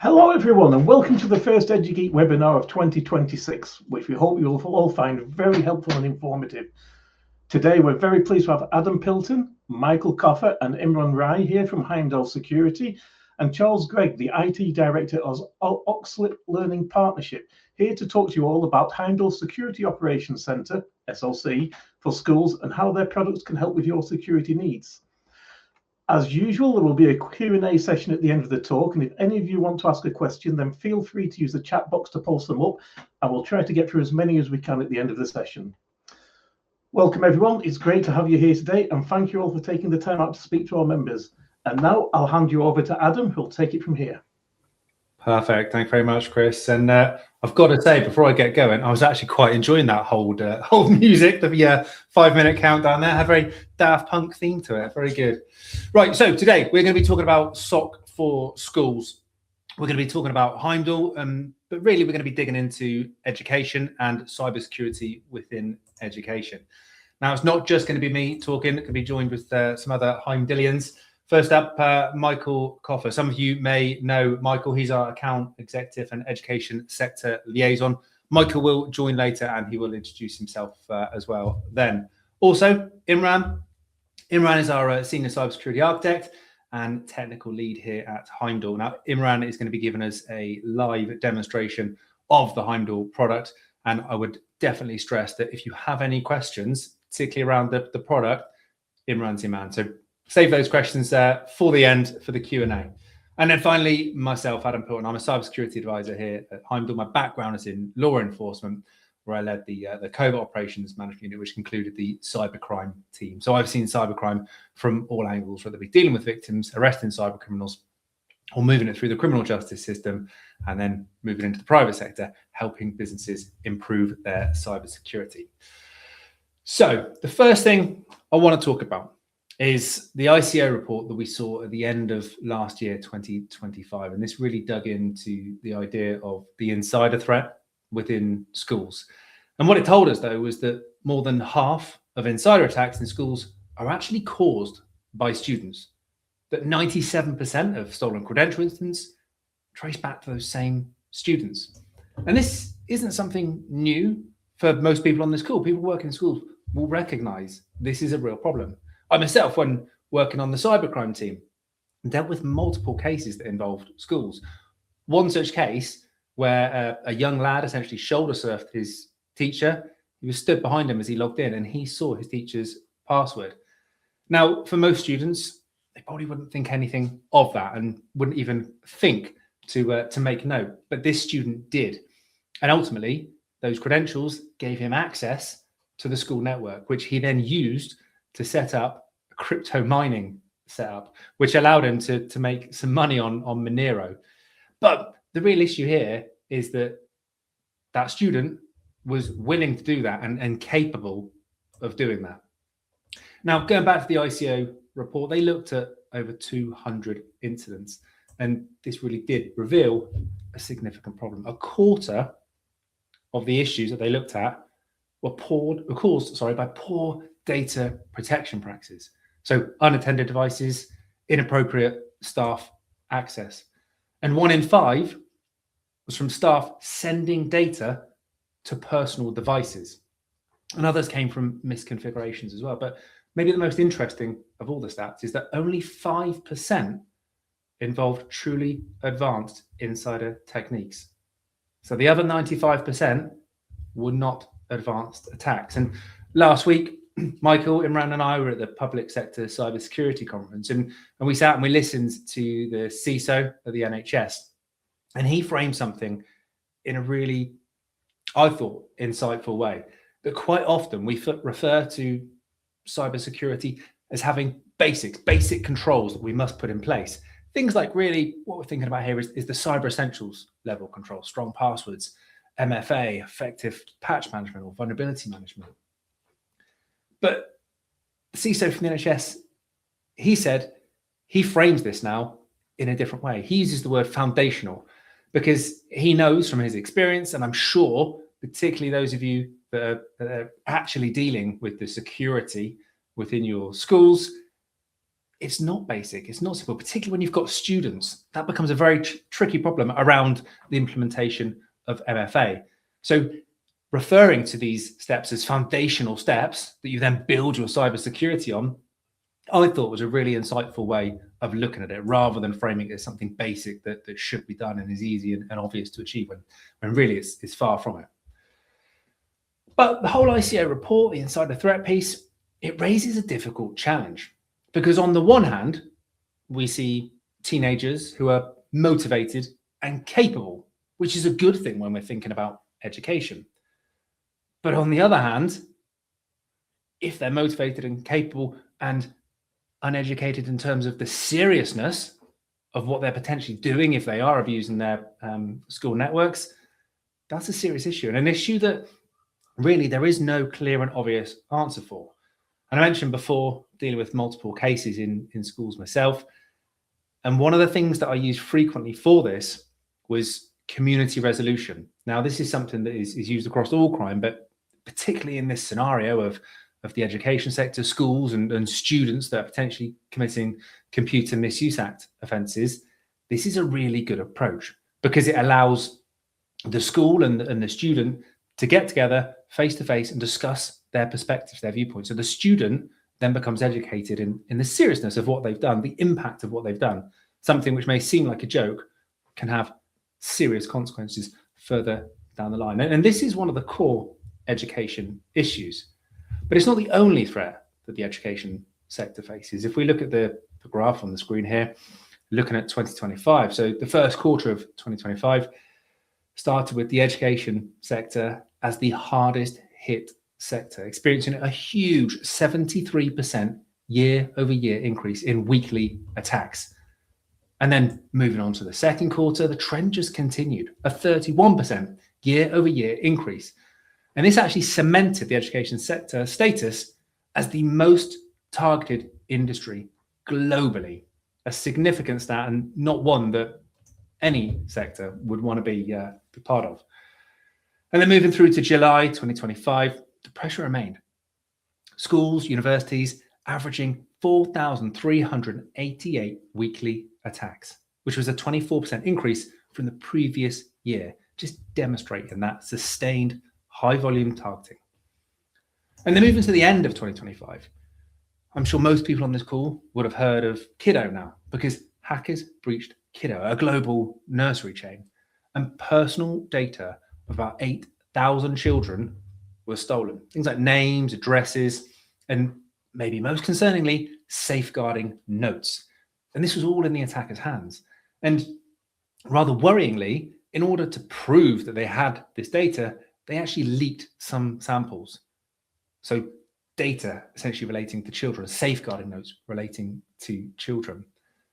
Hello everyone and welcome to the first EduGeek webinar of 2026, which we hope you'll all find very helpful and informative. Today we're very pleased to have Adam Pilton, Michael Coffer and Imran Rai here from Heimdal Security and Charles Greig, the IT Director of Oxlip Learning Partnership, here to talk to you all about Heimdal Security Operations Centre, SoC, for schools and how their products can help with your security needs. As usual, there will be a Q&A session at the end of the talk, and if any of you want to ask a question, then feel free to use the chat box to post them up, and we'll try to get through as many as we can at the end of the session. Welcome everyone, it's great to have you here today, and thank you all for taking the time out to speak to our members. And now I'll hand you over to Adam, who'll take it from here. Perfect, thank you very much, Chris. And I've got to say, before I get going, I was actually quite enjoying that whole music, the 5-minute countdown there. Had a very Daft Punk theme to it, very good. Right, so today we're going to be talking about SOC for schools. We're going to be talking about Heimdal, but really we're going to be digging into education and cybersecurity within education. Now, it's not just going to be me talking, it can be joined with some other Heimdalians. First up, Michael Coffer. Some of you may know Michael. He's our account executive and education sector liaison. Michael will join later and he will introduce himself as well then. Also, Imran. Imran is our senior cybersecurity architect and technical lead here at Heimdal. Now, Imran is going to be giving us a live demonstration of the Heimdal product. And I would definitely stress that if you have any questions, particularly around the product, Imran's your man. So save those questions there for the end for the Q&A. And then finally, myself, Adam Pilton. I'm a cybersecurity advisor here at Heimdal. My background is in law enforcement, where I led the covert operations management unit, which included the cybercrime team. So I've seen cybercrime from all angles, whether it be dealing with victims, arresting cyber criminals, or moving it through the criminal justice system, and then moving into the private sector, helping businesses improve their cybersecurity. So the first thing I want to talk about is the ICO report that we saw at the end of last year, 2025. And this really dug into the idea of the insider threat within schools. And what it told us, though, was that more than half of insider attacks in schools are actually caused by students. That 97% of stolen credential incidents trace back to those same students. And this isn't something new for most people on this call. People working in schools will recognize this is a real problem. I myself, when working on the cybercrime team, dealt with multiple cases that involved schools. One such case where a young lad essentially shoulder surfed his teacher. He was stood behind him as he logged in and he saw his teacher's password. Now, for most students, they probably wouldn't think anything of that and wouldn't even think to make note. But this student did. And ultimately, those credentials gave him access to the school network, which he then used to set up a crypto mining setup, which allowed him to make some money on Monero. But the real issue here is that that student was willing to do that and capable of doing that. Now, going back to the ICO report, they looked at over 200 incidents, and this really did reveal a significant problem. A quarter of the issues that they looked at were caused by poor data protection practices. So unattended devices, inappropriate staff access. And 1 in 5 was from staff sending data to personal devices. And others came from misconfigurations as well. But maybe the most interesting of all the stats is that only 5% involved truly advanced insider techniques. So the other 95% were not advanced attacks. And last week, Michael, Imran and I were at the Public Sector Cybersecurity Conference, and we sat and we listened to the CISO of the NHS, and he framed something in a really, I thought, insightful way, that quite often we refer to cybersecurity as having basic controls that we must put in place. Things like really what we're thinking about here is the cyber essentials level control, strong passwords, MFA, effective patch management or vulnerability management. But the CISO from the NHS, he said he frames this now in a different way. He uses the word foundational because he knows from his experience, and I'm sure particularly those of you that are actually dealing with the security within your schools, it's not basic, it's not simple, particularly when you've got students. That becomes a very tricky problem around the implementation of MFA. So referring to these steps as foundational steps that you then build your cybersecurity on, I thought was a really insightful way of looking at it, rather than framing it as something basic that should be done and is easy and obvious to achieve, when really it's far from it. But the whole ICO report, the insider threat piece, it raises a difficult challenge, because on the one hand, we see teenagers who are motivated and capable, which is a good thing when we're thinking about education. But on the other hand, if they're motivated and capable and uneducated in terms of the seriousness of what they're potentially doing if they are abusing their school networks, that's a serious issue, and an issue that really there is no clear and obvious answer for. And I mentioned before, dealing with multiple cases in schools myself, and one of the things that I used frequently for this was community resolution. Now, this is something that is used across all crime, but particularly in this scenario of the education sector, schools and students that are potentially committing Computer Misuse Act offences, this is a really good approach, because it allows the school and the student to get together face to face and discuss their perspectives, their viewpoints. So the student then becomes educated in the seriousness of what they've done, the impact of what they've done. Something which may seem like a joke can have serious consequences further down the line. And this is one of the core education issues. But it's not the only threat that the education sector faces. If we look at the graph on the screen here, looking at 2025, so the first quarter of 2025 started with the education sector as the hardest hit sector, experiencing a huge 73% year-over-year increase in weekly attacks. And then moving on to the second quarter, the trend just continued, a 31% year-over-year increase. And this actually cemented the education sector status as the most targeted industry globally, a significant stat, and not one that any sector would want to be part of. And then moving through to July 2025, the pressure remained. Schools, universities averaging 4,388 weekly attacks, which was a 24% increase from the previous year, just demonstrating that sustained high volume targeting. And then moving to the end of 2025, I'm sure most people on this call would have heard of Kiddo now, because hackers breached Kiddo, a global nursery chain, and personal data of about 8,000 children were stolen. Things like names, addresses, and maybe most concerningly, safeguarding notes. And this was all in the attacker's hands. And rather worryingly, in order to prove that they had this data, they actually leaked some samples. So data essentially relating to children, safeguarding notes relating to children.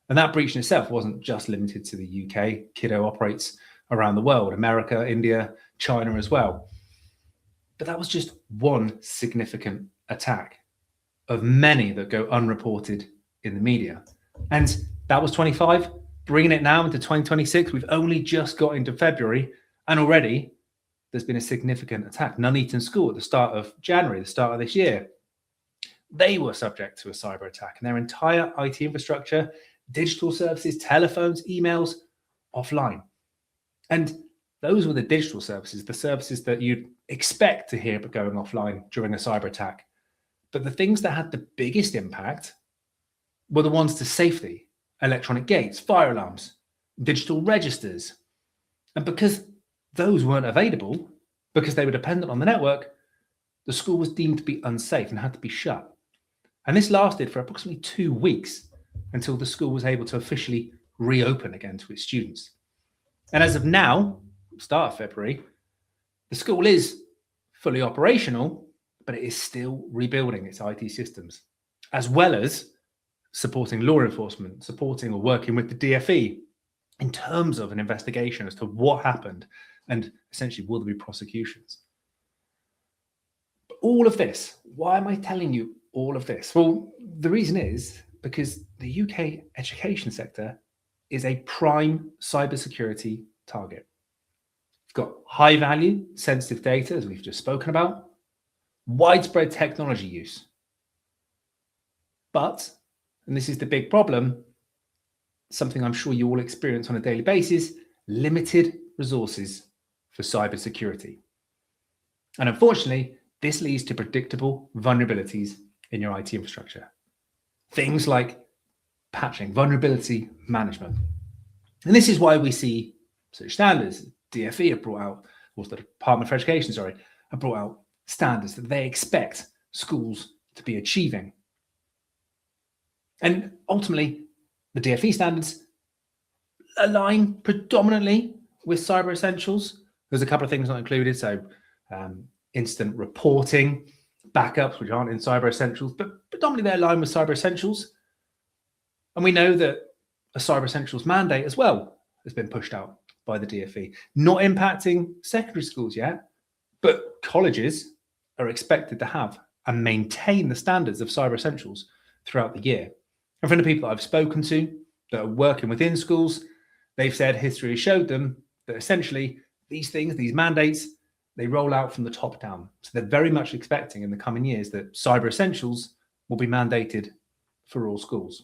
And that breach in itself wasn't just limited to the UK. Kiddo operates around the world, America, India, China as well. But that was just one significant attack of many that go unreported in the media. And that was 25. Bringing it now into 2026, we've only just got into February, and already there's been a significant attack. Nuneaton School at the start of January, the start of this year, they were subject to a cyber attack, and their entire IT infrastructure, digital services, telephones, emails, offline. And those were the digital services, the services that you'd expect to hear but going offline during a cyber attack. But the things that had the biggest impact were the ones to safety: electronic gates, fire alarms, digital registers. And because those weren't available, because they were dependent on the network, the school was deemed to be unsafe and had to be shut. And this lasted for approximately 2 weeks until the school was able to officially reopen again to its students. And as of now, start of February, the school is fully operational, but it is still rebuilding its IT systems, as well as supporting law enforcement, supporting or working with the DFE in terms of an investigation as to what happened, and essentially will there be prosecutions. But all of this, why am I telling you all of this? Well, the reason is because the UK education sector is a prime cybersecurity target. It's got high value, sensitive data, as we've just spoken about, widespread technology use. But and this is the big problem, something I'm sure you all experience on a daily basis, limited resources for cybersecurity. And unfortunately, this leads to predictable vulnerabilities in your IT infrastructure. Things like patching, vulnerability management. And this is why we see such standards. DFE have brought out, or the Department for Education, sorry, have brought out standards that they expect schools to be achieving. And ultimately, the DFE standards align predominantly with Cyber Essentials. There's a couple of things not included, so incident reporting, backups, which aren't in Cyber Essentials, but predominantly they align with Cyber Essentials. And we know that a Cyber Essentials mandate as well has been pushed out by the DFE, not impacting secondary schools yet, but colleges are expected to have and maintain the standards of Cyber Essentials throughout the year. And from the people that I've spoken to that are working within schools, they've said history has showed them that essentially these things, these mandates, they roll out from the top down. So they're very much expecting in the coming years that Cyber Essentials will be mandated for all schools.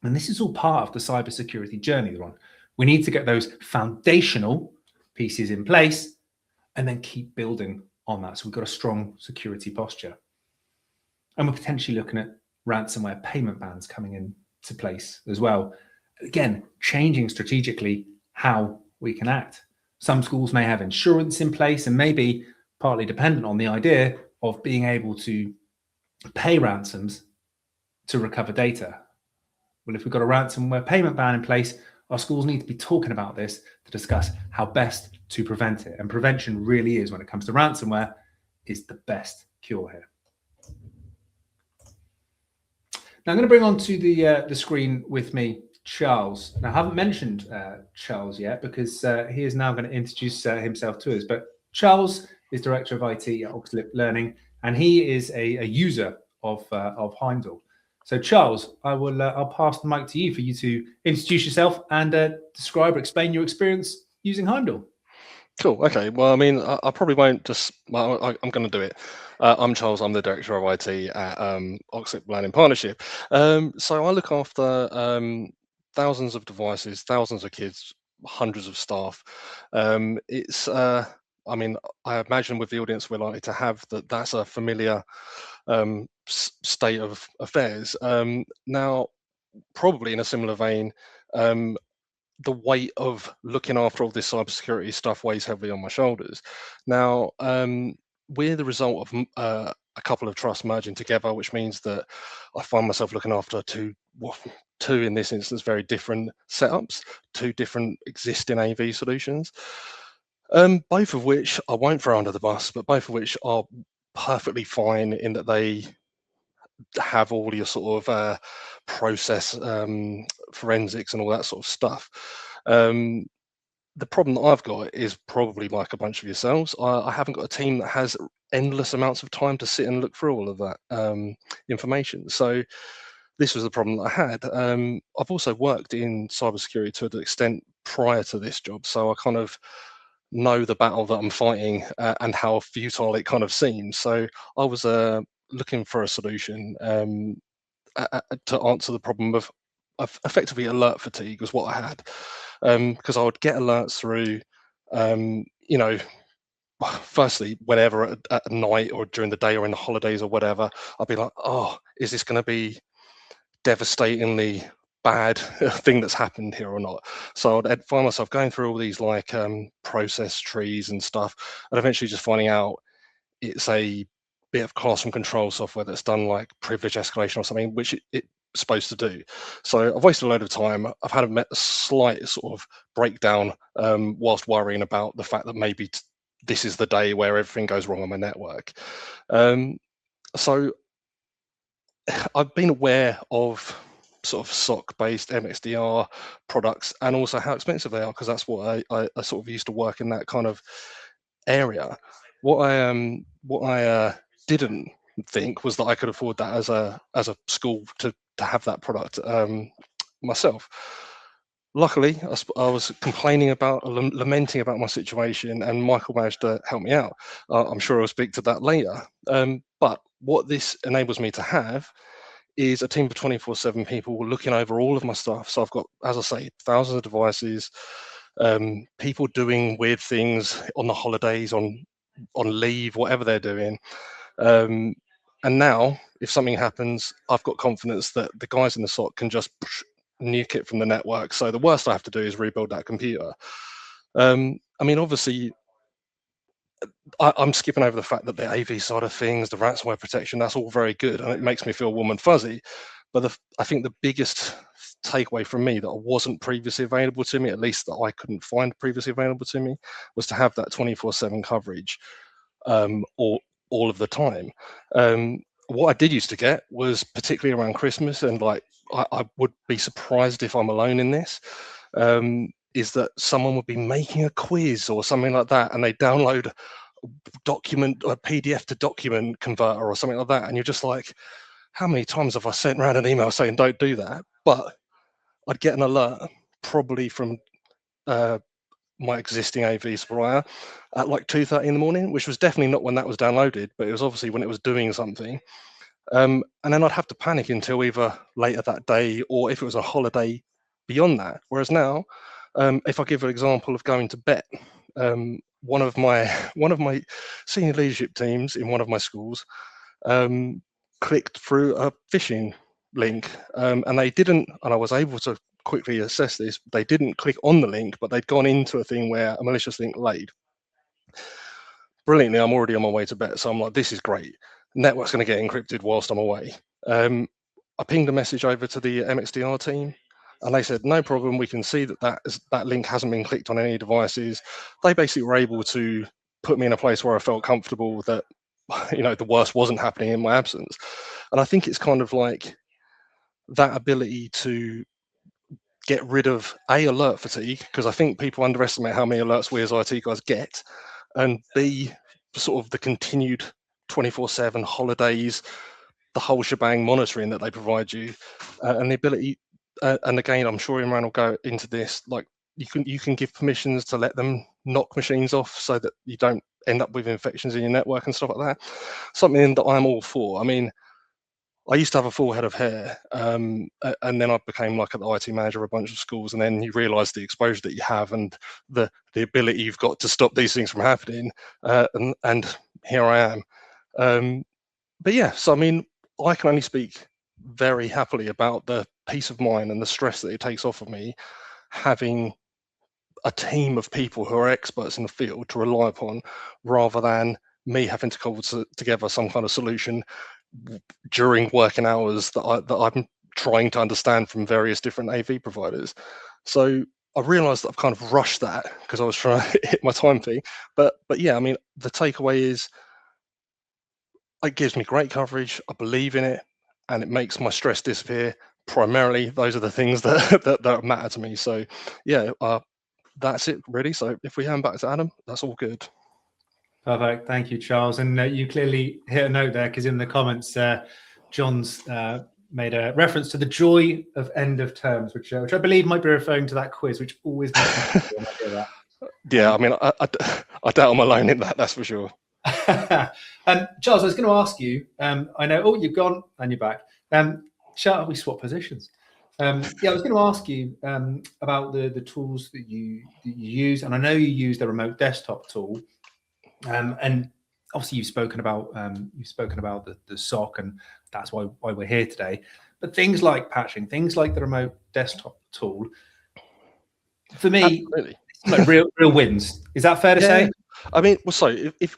And this is all part of the cybersecurity journey they're on. We need to get those foundational pieces in place and then keep building on that. So we've got a strong security posture. And we're potentially looking at ransomware payment bans coming into place as well. Again, changing strategically how we can act. Some schools may have insurance in place and maybe partly dependent on the idea of being able to pay ransoms to recover data. Well, if we've got a ransomware payment ban in place, our schools need to be talking about this to discuss how best to prevent it. And prevention really is, when it comes to ransomware, is the best cure here. Now I'm going to bring onto the screen with me Charles. Now I haven't mentioned Charles yet because he is now going to introduce himself to us. But Charles is Director of IT at Oxlip Learning, and he is a user of Heimdal. So Charles, I'll pass the mic to you for you to introduce yourself and describe or explain your experience using Heimdal. Cool. Okay. Well, I mean, I probably won't just. Well, I'm going to do it. I'm Charles. I'm the Director of IT at Oxlip Learning Partnership. So I look after thousands of devices, thousands of kids, hundreds of staff. It's. I mean, I imagine with the audience we're likely to have that's a familiar state of affairs. Now, probably in a similar vein. The weight of looking after all this cybersecurity stuff weighs heavily on my shoulders. Now, we're the result of a couple of trusts merging together, which means that I find myself looking after two in this instance, very different setups, two different existing AV solutions, both of which I won't throw under the bus, but both of which are perfectly fine in that they have all your sort of process forensics and all that sort of stuff. The problem that I've got is probably like a bunch of yourselves. I haven't got a team that has endless amounts of time to sit and look through all of that information. So this was the problem that I had. I've also worked in cybersecurity to an extent prior to this job, so I kind of know the battle that I'm fighting and how futile it kind of seems. So I was looking for a solution to answer the problem of effectively alert fatigue was what I had, because I would get alerts through, you know, firstly, whenever at night or during the day or in the holidays or whatever, I'd be like, oh, is this going to be devastatingly bad thing that's happened here or not? So I'd find myself going through all these like process trees and stuff, and eventually just finding out it's a bit of classroom control software that's done like privilege escalation or something, which it's supposed to do. So I've wasted a load of time. I've had a slight sort of breakdown whilst worrying about the fact that maybe this is the day where everything goes wrong on my network. So I've been aware of sort of SoC-based MXDR products and also how expensive they are, because that's what I sort of used to work in that kind of area. What I didn't think was that I could afford that as a school to have that product myself. Luckily, I was complaining about, lamenting about my situation, and Michael managed to help me out. I'm sure I'll speak to that later. But what this enables me to have is a team of 24/7 people looking over all of my stuff. So I've got, as I say, thousands of devices, people doing weird things on the holidays, on leave, whatever they're doing. And now, if something happens, I've got confidence that the guys in the SoC can just nuke it from the network. So the worst I have to do is rebuild that computer. I mean, obviously, I'm skipping over the fact that the AV side of things, the ransomware protection, that's all very good, and it makes me feel warm and fuzzy. But I think the biggest takeaway from me that wasn't previously available to me, at least that I couldn't find previously available to me, was to have that 24/7 coverage, all of the time. What I did used to get was, particularly around Christmas, and like I would be surprised if I'm alone in this, is that someone would be making a quiz or something like that, and they download document or PDF to document converter or something like that, and you're just like, how many times have I sent around an email saying don't do that? But I'd get an alert, probably from my existing AV supplier, at like 2:30 in the morning, which was definitely not when that was downloaded, but it was obviously when it was doing something. And then I'd have to panic until either later that day, or if it was a holiday beyond that. Whereas now, if I give an example of going to bet, one of my senior leadership teams in one of my schools clicked through a phishing link, and they didn't, and I was able to quickly assess this, they didn't click on the link, but they'd gone into a thing where a malicious link laid. Brilliantly, I'm already on my way to bet, so I'm like, this is great. Network's going to get encrypted whilst I'm away. I pinged a message over to the MXDR team, and they said, no problem, we can see that link hasn't been clicked on any devices. They basically were able to put me in a place where I felt comfortable that, you know, the worst wasn't happening in my absence. And I think it's kind of like that ability to get rid of alert fatigue, because I think people underestimate how many alerts we as IT guys get, and B, sort of the continued 24/7 holidays, the whole shebang monitoring that they provide you, and the ability, and again, I'm sure Imran will go into this, like you can give permissions to let them knock machines off so that you don't end up with infections in your network and stuff like that. Something that I'm all for. I mean, I used to have a full head of hair, and then I became like an IT manager of a bunch of schools, and then you realise the exposure that you have and the ability you've got to stop these things from happening, and here I am. But yeah, so I mean, I can only speak very happily about the peace of mind and the stress that it takes off of me, having a team of people who are experts in the field to rely upon, rather than me having to cobble together some kind of solution during working hours that I'm trying to understand from various different AV providers. So I realised that I've kind of rushed that because I was trying to hit my time thing. But yeah, I mean, the takeaway is it gives me great coverage. I believe in it, and it makes my stress disappear. Primarily, those are the things that matter to me. So yeah, that's it really. So if we hand back to Adam, that's all good. Perfect. Thank you, Charles. And you clearly hit a note there, because in the comments, John's made a reference to the joy of end of terms, which I believe might be referring to that quiz, which always makes me happy when I hear that. Yeah, I mean, I doubt I'm alone in that, that's for sure. Charles, I was going to ask you, I know, oh, you've gone and you're back. Shall we swap positions? Yeah, I was going to ask you about the tools that you use, and I know you use the remote desktop tool. And obviously you've spoken about the SoC, and that's why we're here today. But things like patching, things like the remote desktop tool, for me, like real wins. Is that fair to say? I mean, well, so if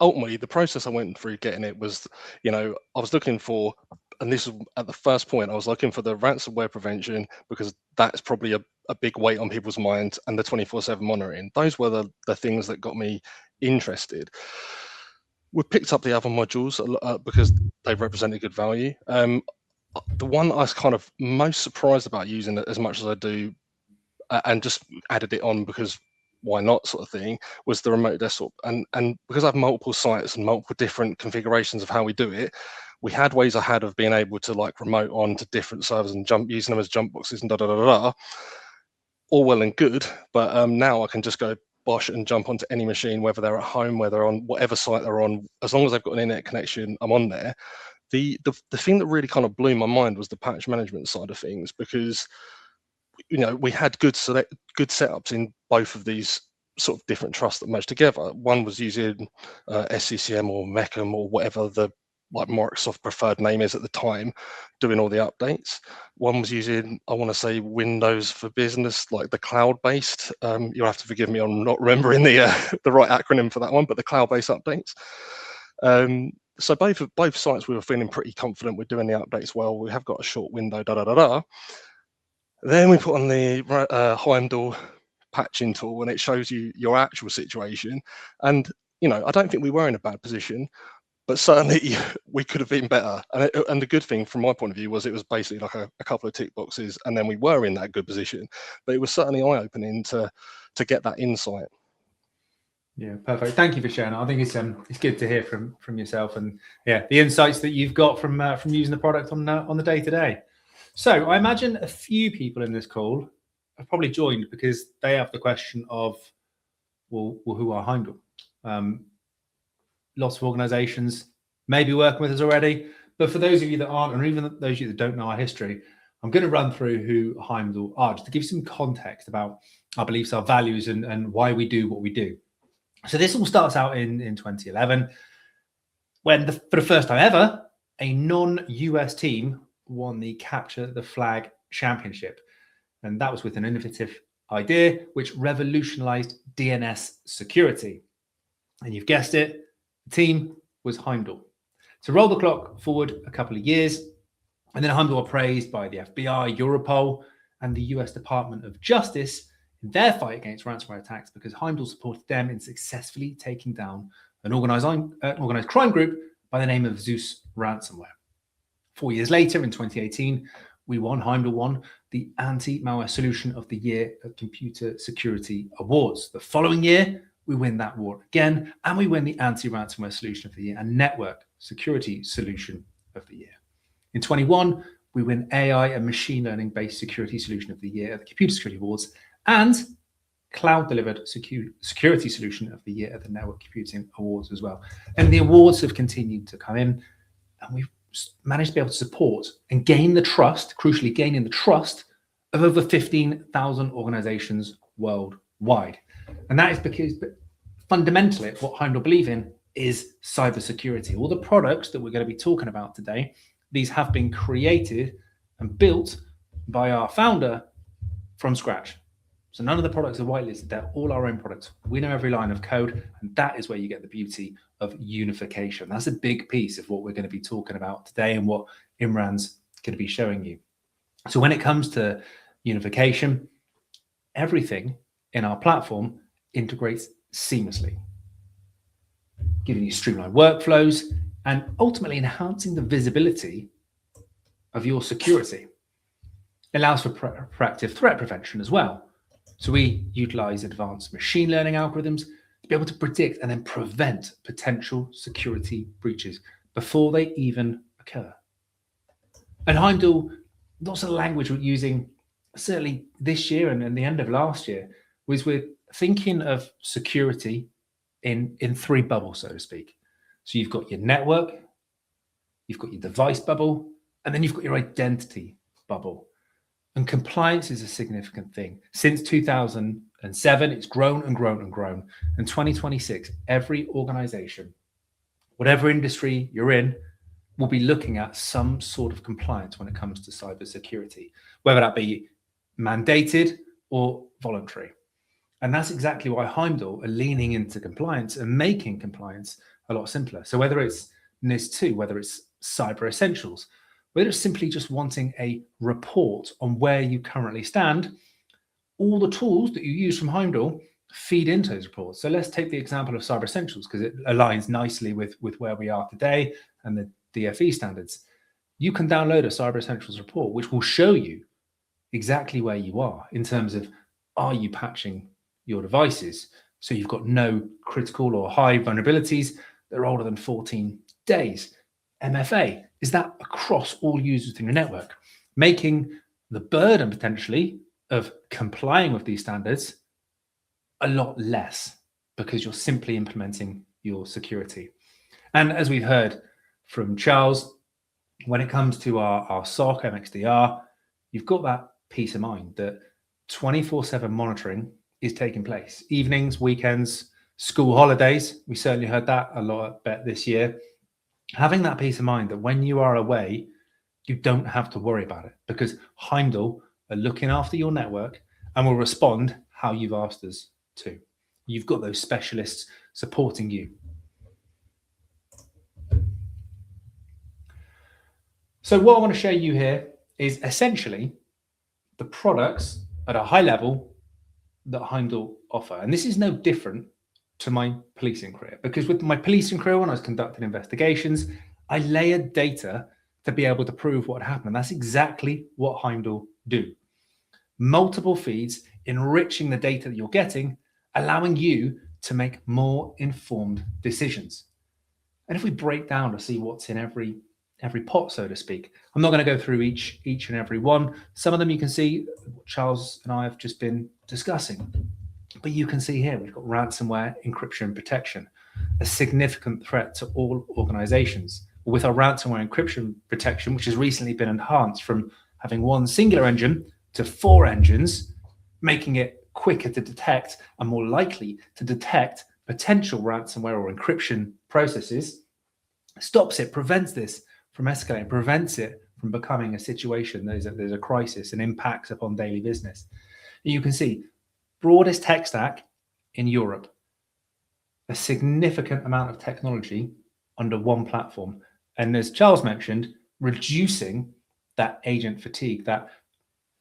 ultimately the process I went through getting it was, you know, I was looking for, and this was at the first point, I was looking for the ransomware prevention, because that's probably a big weight on people's minds, and the 24/7 monitoring. Those were the things that got me interested. We picked up the other modules because they represented good value. The one I was kind of most surprised about using it as much as I do, and just added it on because why not, sort of thing, was the remote desktop. And because I have multiple sites and multiple different configurations of how we do it, we had ways ahead of being able to like remote on to different servers and using them as jump boxes and all well and good, but now I can just go bosh and jump onto any machine, whether they're at home, whether on whatever site they're on. As long as I've got an internet connection, I'm on there. The thing that really kind of blew my mind was the patch management side of things, because we had good setups in both of these sort of different trusts that merged together. One was using SCCM or Mecum or whatever the Microsoft preferred name is at the time, doing all the updates. One was using, I want to say, Windows for Business, like the cloud-based. You'll have to forgive me on not remembering the right acronym for that one, but the cloud-based updates. So both sites, we were feeling pretty confident we're doing the updates well. We have got a short window, Then we put on the Heimdal patching tool, and it shows you your actual situation. And I don't think we were in a bad position, but certainly we could have been better. And the good thing from my point of view was it was basically like a couple of tick boxes, and then we were in that good position. But it was certainly eye-opening to get that insight. Yeah, perfect. Thank you for sharing. I think it's good to hear from yourself, and the insights that you've got from using the product on the day-to-day. So I imagine a few people in this call have probably joined because they have the question of, well who are Heimdal? Lots of organizations may be working with us already, but for those of you that aren't, and even those of you that don't know our history, I'm going to run through who Heimdal are, just to give some context about our beliefs, our values, and why we do what we do. So this all starts out in 2011, when for the first time ever, a non-US team won the Capture the Flag Championship. And that was with an innovative idea which revolutionized DNS security. And you've guessed it, the team was Heimdal. So roll the clock forward a couple of years, and then Heimdal were praised by the FBI, Europol, and the US Department of Justice in their fight against ransomware attacks, because Heimdal supported them in successfully taking down an organized crime group by the name of Zeus Ransomware. 4 years later, in 2018, Heimdal won the Anti-Malware Solution of the Year at Computer Security Awards. The following year, we win that award again, and we win the Anti-Ransomware Solution of the Year and Network Security Solution of the Year. In 21, we win AI and Machine Learning-based Security Solution of the Year at the Computer Security Awards and Cloud-Delivered Security Solution of the Year at the Network Computing Awards as well. And the awards have continued to come in, and we've managed to be able to support and gain the trust, crucially gaining the trust, of over 15,000 organizations worldwide. And that is because fundamentally what Heimdal believe in is cybersecurity. All the products that we're going to be talking about today, these have been created and built by our founder from scratch. So none of the products are whitelisted, they're all our own products. We know every line of code, and that is where you get the beauty of unification. That's a big piece of what we're going to be talking about today and what Imran's going to be showing you. So when it comes to unification, everything in our platform integrates seamlessly, giving you streamlined workflows and ultimately enhancing the visibility of your security. It allows for proactive threat prevention as well. So we utilize advanced machine learning algorithms to be able to predict and then prevent potential security breaches before they even occur. And Heimdal, lots of the language we're using, certainly this year and the end of last year, was we're thinking of security in three bubbles, so to speak. So you've got your network, you've got your device bubble, and then you've got your identity bubble. And compliance is a significant thing. Since 2007, it's grown and grown and grown. In 2026, every organization, whatever industry you're in, will be looking at some sort of compliance when it comes to cybersecurity, whether that be mandated or voluntary. And that's exactly why Heimdal are leaning into compliance and making compliance a lot simpler. So whether it's NIS2, whether it's Cyber Essentials, whether it's simply just wanting a report on where you currently stand, all the tools that you use from Heimdal feed into those reports. So let's take the example of Cyber Essentials, because it aligns nicely with where we are today and the DFE standards. You can download a Cyber Essentials report, which will show you exactly where you are in terms of, are you patching your devices? So you've got no critical or high vulnerabilities that are older than 14 days. MFA, is that across all users in your network, making the burden potentially of complying with these standards a lot less, because you're simply implementing your security. And as we've heard from Charles, When it comes to our SoC, MXDR, you've got that peace of mind that 24/7 monitoring is taking place. Evenings, weekends, school holidays. We certainly heard that a lot, I bet, this year. Having that peace of mind that when you are away, you don't have to worry about it, because Heimdal are looking after your network and will respond how you've asked us to. You've got those specialists supporting you. So what I want to show you here is essentially the products at a high level that Heimdal offer. And this is no different to my policing career, because with my policing career, when I was conducting investigations, I layered data to be able to prove what happened. And that's exactly what Heimdal do. Multiple feeds, enriching the data that you're getting, allowing you to make more informed decisions. And if we break down to see what's in every pot, so to speak, I'm not going to go through each and every one. Some of them you can see what Charles and I have just been discussing. But you can see here, we've got ransomware, encryption, protection, a significant threat to all organizations. With our ransomware encryption protection, which has recently been enhanced from having one singular engine to 4 engines, making it quicker to detect and more likely to detect potential ransomware or encryption processes, stops it, prevents this from escalating, prevents it from becoming a situation, there's a crisis and impacts upon daily business. And you can see broadest tech stack in Europe, a significant amount of technology under one platform. And as Charles mentioned, reducing that agent fatigue, that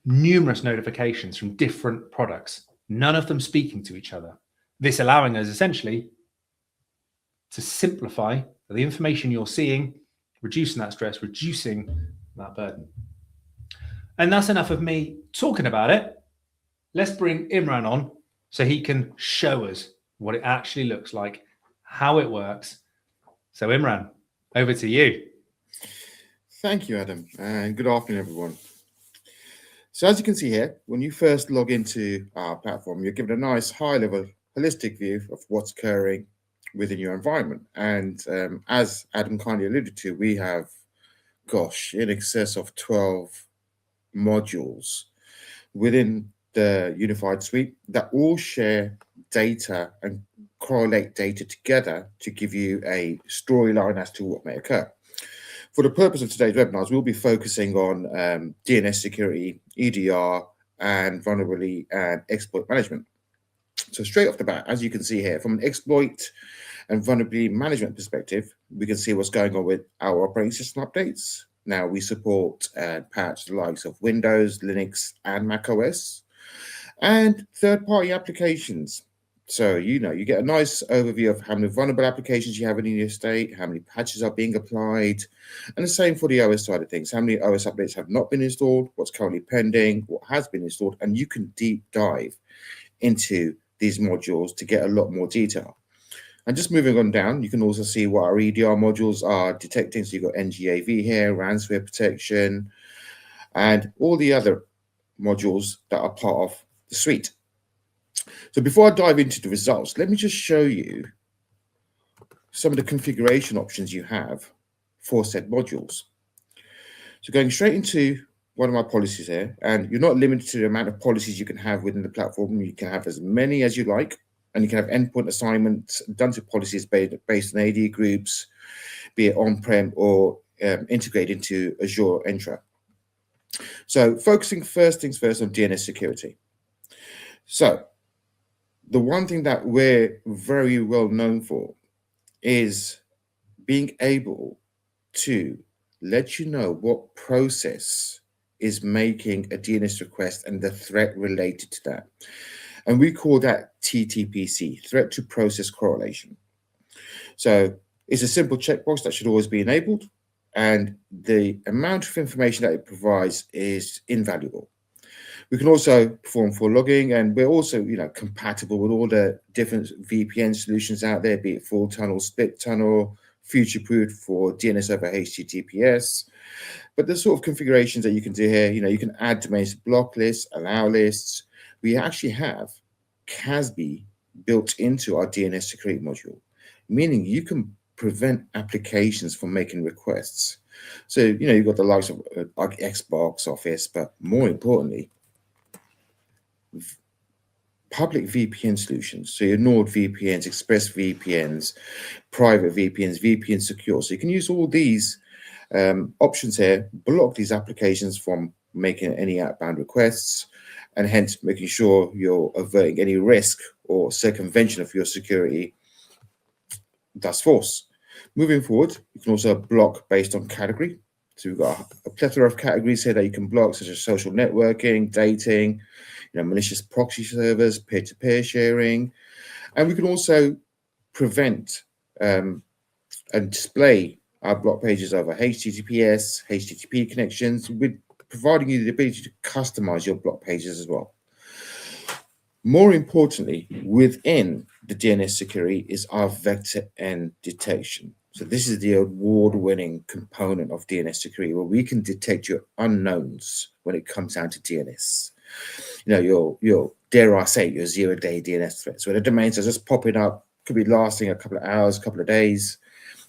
numerous notifications from different products, none of them speaking to each other. This allowing us essentially to simplify the information you're seeing, reducing that stress, reducing that burden. And that's enough of me talking about it. Let's bring Imran on so he can show us what it actually looks like, how it works. So Imran, over to you. Thank you, Adam, and good afternoon, everyone. So as you can see here, when you first log into our platform, you're given a nice high-level holistic view of what's occurring within your environment. And as Adam kindly alluded to, we have, in excess of 12 modules within the unified suite that all share data and correlate data together to give you a storyline as to what may occur. For the purpose of today's webinars, we'll be focusing on DNS security, EDR, and vulnerability and exploit management. So straight off the bat, as you can see here, from an exploit and vulnerability management perspective, we can see what's going on with our operating system updates. Now we support and patch the likes of Windows, Linux, and Mac OS, and third-party applications. So, you get a nice overview of how many vulnerable applications you have in your estate, how many patches are being applied, and the same for the OS side of things. How many OS updates have not been installed, what's currently pending, what has been installed, and you can deep dive into these modules to get a lot more detail. And just moving on down, you can also see what our EDR modules are detecting. So you've got NGAV here, ransomware protection, and all the other modules that are part of the suite. So before I dive into the results, let me just show you some of the configuration options you have for said modules. So going straight into one of my policies here, and you're not limited to the amount of policies you can have within the platform. You can have as many as you like, and you can have endpoint assignments done to policies based on AD groups, be it on-prem or integrated into Azure Entra. So focusing first things first on DNS security. So the one thing that we're very well known for is being able to let you know what process is making a DNS request and the threat related to that. And we call that TTPC, threat to process correlation. So it's a simple checkbox that should always be enabled, and the amount of information that it provides is invaluable. We can also perform full logging, and we're also, compatible with all the different VPN solutions out there, be it full tunnel, split tunnel, future-proof for DNS over HTTPS. But the sort of configurations that you can do here, you can add domains to block lists, allow lists. We actually have CASB built into our DNS security module, meaning you can prevent applications from making requests. So, you've got the likes of like Xbox, Office, but more importantly, public VPN solutions. So your Nord VPNs, Express VPNs, private VPNs, VPN secure. So you can use all these options here, block these applications from making any outbound requests, and hence making sure you're averting any risk or circumvention of your security task force. Moving forward, you can also block based on category. So we've got a plethora of categories here that you can block, such as social networking, dating, malicious proxy servers, peer-to-peer sharing. And we can also prevent and display our block pages over HTTPS, HTTP connections, with providing you the ability to customize your block pages as well. More importantly, within the DNS security is our vector end detection. So this is the award-winning component of DNS security, where we can detect your unknowns when it comes down to DNS. Your dare I say, your zero-day DNS threats, where the domains are just popping up, could be lasting a couple of hours, a couple of days.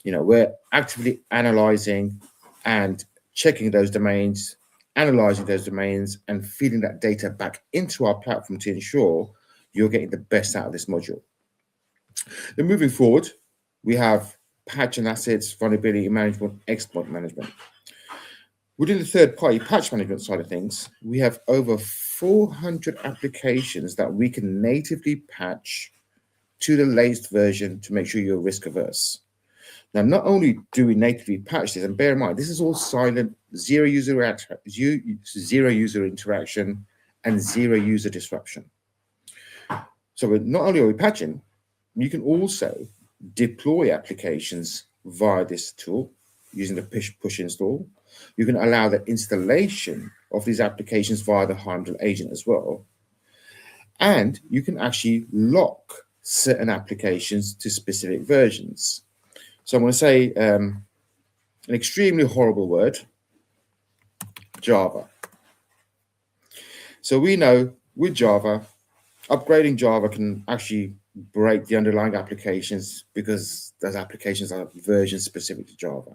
We're actively analyzing and checking those domains, analyzing those domains, and feeding that data back into our platform to ensure you're getting the best out of this module. Then moving forward, we have patch and assets, vulnerability management, exploit management. Within the third-party patch management side of things, we have over 400 applications that we can natively patch to the latest version to make sure you're risk averse. Now, not only do we natively patch this, and bear in mind, this is all silent, zero user interaction, and zero user disruption. So not only are we patching, you can also deploy applications via this tool using the push install. You can allow the installation of these applications via the Heimdal agent as well. And you can actually lock certain applications to specific versions. So I'm going to say an extremely horrible word, Java. So we know with Java, upgrading Java can actually break the underlying applications because those applications are version specific to Java.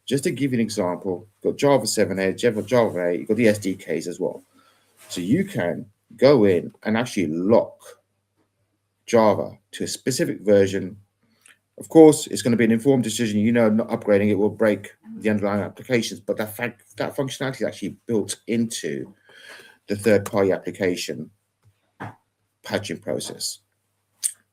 Just to give you an example, you've got Java 7, Java 8, you've got the SDKs as well. So you can go in and actually lock Java to a specific version. Of course, it's going to be an informed decision. Not upgrading it will break the underlying applications, but that functionality is actually built into the third-party application patching process.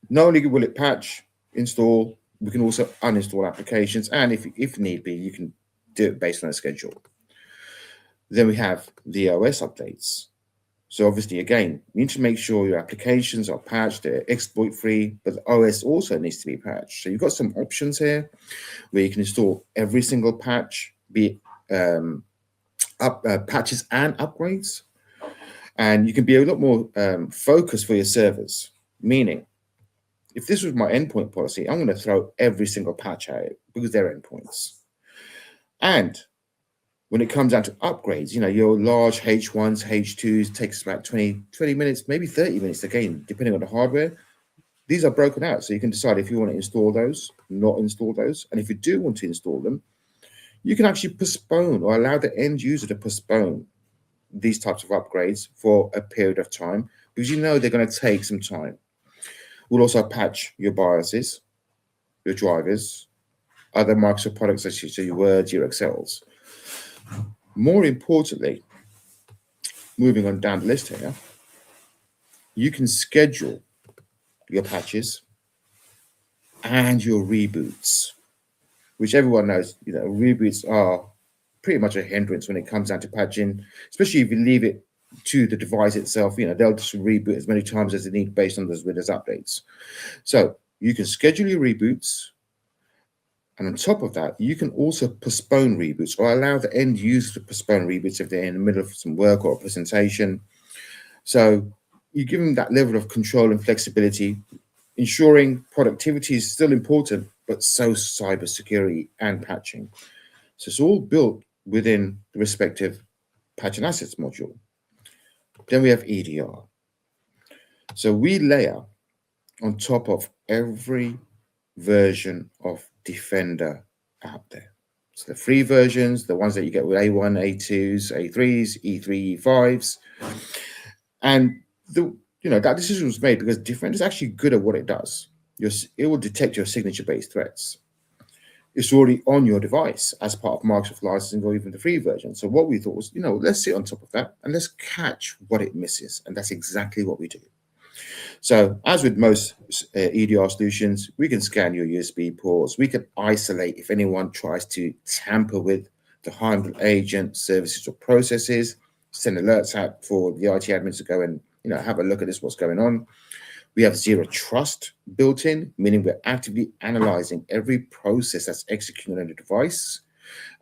Not only will it patch, install, we can also uninstall applications, and if need be, you can do it based on a schedule. Then we have the OS updates. So obviously, again, you need to make sure your applications are patched, they're exploit-free, but the OS also needs to be patched. So you've got some options here where you can install every single patch, be it patches and upgrades. And you can be a lot more focused for your servers, meaning if this was my endpoint policy, I'm going to throw every single patch at it because they're endpoints. And when it comes down to upgrades, your large H1s, H2s takes about 20 minutes, maybe 30 minutes, again, depending on the hardware. These are broken out, so you can decide if you want to install those, not install those. And if you do want to install them, you can actually postpone or allow the end user to postpone these types of upgrades for a period of time because they're going to take some time. We'll also patch your BIOSes, your drivers, other Microsoft products such as your Words, your Excels. More importantly, moving on down the list here, you can schedule your patches and your reboots, which everyone knows, reboots are pretty much a hindrance when it comes down to patching, especially if you leave it to the device itself. They'll just reboot as many times as they need based on those Windows updates. So you can schedule your reboots. And on top of that, you can also postpone reboots or allow the end user to postpone reboots if they're in the middle of some work or a presentation. So you give them that level of control and flexibility, ensuring productivity is still important, but so cybersecurity and patching. So it's all built within the respective patch and assets module. Then we have EDR. So we layer on top of every version of Defender out there. So the free versions, the ones that you get with A1, A2s, A3s, E3, E5s. And that decision was made because Defender is actually good at what it does. It will detect your signature-based threats. It's already on your device as part of Microsoft licensing or even the free version. So what we thought was, let's sit on top of that and let's catch what it misses. And that's exactly what we do. So as with most EDR solutions, we can scan your USB ports. We can isolate if anyone tries to tamper with the Heimdal agent services or processes, send alerts out for the IT admins to go and have a look at what's going on. We have zero trust built in, meaning we're actively analyzing every process that's executed on the device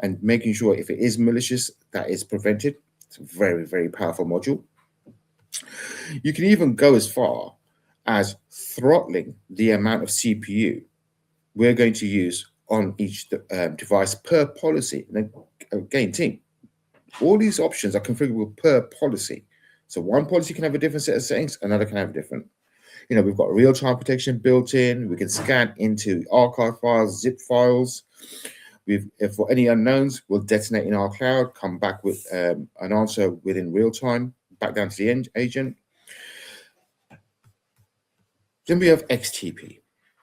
and making sure if it is malicious, that is prevented. It's a very, very powerful module. You can even go as far as throttling the amount of CPU we're going to use on each device per policy. And again, team, all these options are configurable per policy. So one policy can have a different set of settings, another can have a different. We've got real-time protection built in. We can scan into archive files, zip files. If for any unknowns, we'll detonate in our cloud, come back with an answer within real time, back down to the agent. Then we have XTP,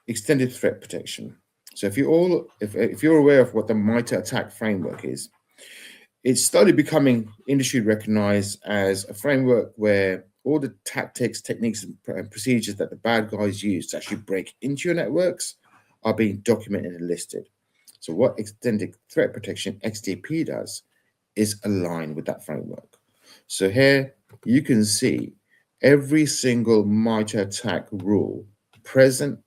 Extended Threat Protection. So if you're aware of what the MITRE ATT&CK framework is, it's slowly becoming industry recognized as a framework where all the tactics, techniques, and procedures that the bad guys use to actually break into your networks are being documented and listed. So what Extended Threat Protection, XTP, does is align with that framework. So here you can see every single MITRE ATT&CK rule present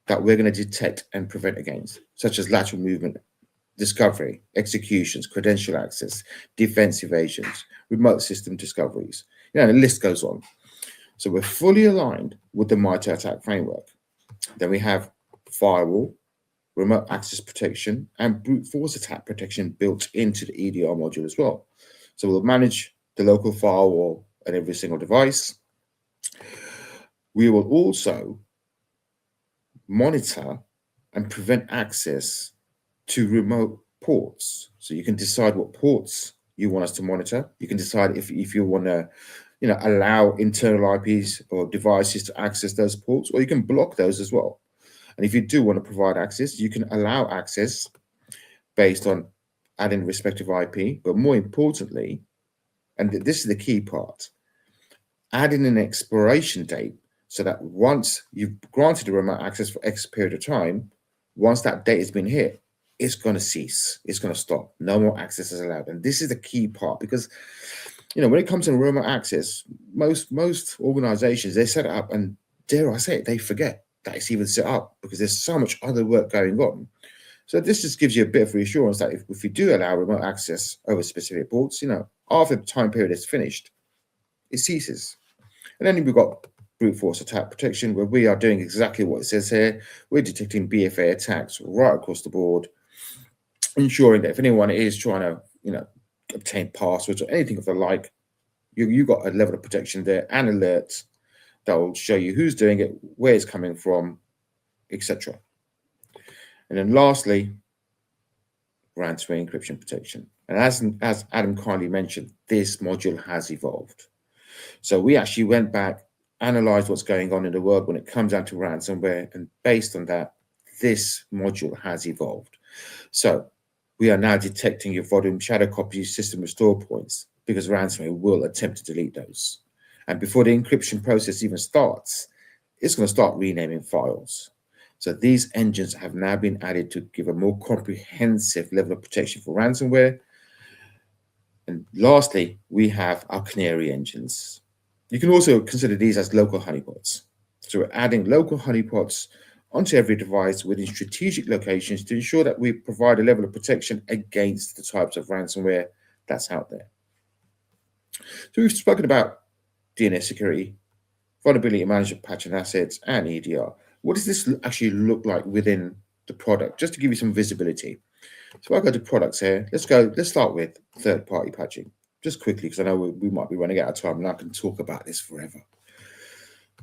that we're going to detect and prevent against, such as lateral movement, discovery, executions, credential access, defense evasions, remote system discoveries. The list goes on. So we're fully aligned with the MITRE ATT&CK framework. Then we have firewall, remote access protection, and brute force attack protection built into the EDR module as well. So we'll manage the local firewall at every single device. We will also monitor and prevent access to remote ports. So you can decide what ports you want us to monitor. You can decide if you want to, allow internal IPs or devices to access those ports, or you can block those as well. And if you do want to provide access, you can allow access based on adding respective IP, but more importantly, and this is the key part, adding an expiration date so that once you've granted a remote access for X period of time, once that date has been hit, it's going to cease. It's going to stop. No more access is allowed. And this is the key part because, when it comes to remote access, most organizations, they set it up and dare I say it, they forget that it's even set up because there's so much other work going on. So this just gives you a bit of reassurance that if you do allow remote access over specific ports, after the time period is finished, it ceases. And then we've got brute force attack protection, where we are doing exactly what it says here. We're detecting BFA attacks right across the board, ensuring that if anyone is trying to, obtain passwords or anything of the like, you got a level of protection there and alerts that will show you who's doing it, where it's coming from, etc. And then lastly, ransomware encryption protection. And as Adam kindly mentioned, this module has evolved. So we actually went back, analyzed what's going on in the world when it comes down to ransomware, and based on that, this module has evolved. So we are now detecting your volume shadow copies, system restore points, because ransomware will attempt to delete those. And before the encryption process even starts, it's going to start renaming files. So these engines have now been added to give a more comprehensive level of protection for ransomware. And lastly, we have our canary engines. You can also consider these as local honeypots. So we're adding local honeypots onto every device within strategic locations to ensure that we provide a level of protection against the types of ransomware that's out there. So we've spoken about DNS security, vulnerability management, patching assets, and EDR. What does this actually look like within the product? Just to give you some visibility. So I go to products here. Let's start with third-party patching. Just quickly, because I know we might be running out of time and I can talk about this forever.